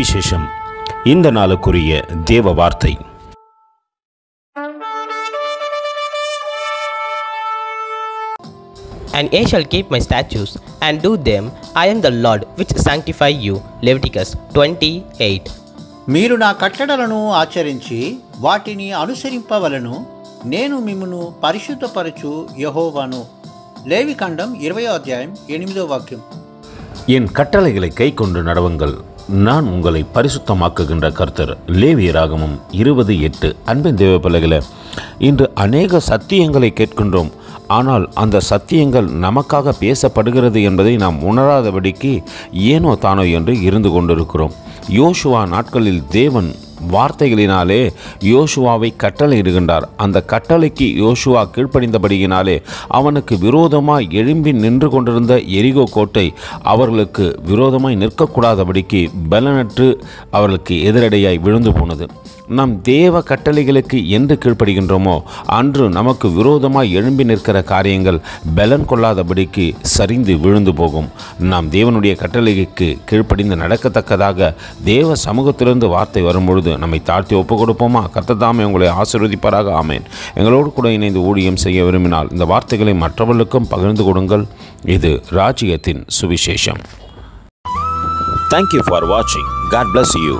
சுவிசேஷம். இந்த நாளுக்குரிய தேவ வார்த்தை. And ye shall keep my statutes and do them. I am the Lord which sanctify you. Leviticus 28. మీరు నా కట్టడలను ఆచరించి వాటిని అనుసరింపవలను. నేను మిమ్మును పరిశుద్ధపరచు యెహోవాను. లేవికాండం 20వ అధ్యాయం 8వ వాక్యం. என் கட்டளைகளை கை கொண்டு நடவுங்கள், நான் உங்களை பரிசுத்தமாக்குகின்ற கர்த்தர். லேவியராகமம் 20:8. அன்பின் தேவ பிள்ளைகளே, இன்று அநேக சத்தியங்களை கேட்கின்றோம். ஆனால் அந்த சத்தியங்கள் நமக்காக பேசப்படுகிறது என்பதை நாம் உணராதபடிக்கு ஏனோ தானோ என்று இருந்து கொண்டிருக்கிறோம். யோசுவா நாட்களில் தேவன் வார்த்தைகளினாலே யோசுவாவை கட்டளையிடுகின்றார். அந்த கட்டளைக்கு யோசுவா கீழ்ப்படிந்தபடியினாலே அவனுக்கு விரோதமாய் எழும்பி நின்று கொண்டிருந்த எரிகோ கோட்டை அவர்களுக்கு விரோதமாய் நிற்கக்கூடாதபடிக்கு பலனற்று அவர்களுக்கு எதிரடையாய் விழுந்து போனது. நாம் தேவ கட்டளைகளுக்கு என்று கீழ்ப்படுகின்றோமோ அன்று நமக்கு விரோதமாய் எழும்பி நிற்கிற காரியங்கள் பலன் கொள்ளாதபடிக்கு சரிந்து விழுந்து போகும். நாம் தேவனுடைய கட்டளைக்கு கீழ்ப்படிந்து நடக்கத்தக்கதாக தேவ சமூகத்திலிருந்து வார்த்தை வரும்பொழுது நம்மை தாழ்த்தி ஒப்புக் கொடுப்போமா? கர்த்தர் தாமே உங்களை ஆசீர்வதிப்பாராக. ஆமேன். எங்களோடு கூட இணைந்து ஊழியம் செய்ய விரும்பினால் இந்த வார்த்தைகளை மற்றவர்களுக்கும் பகிர்ந்து கொடுங்கள். இது ராஜ்யத்தின் சுவிசேஷம். Thank you for watching. God bless you.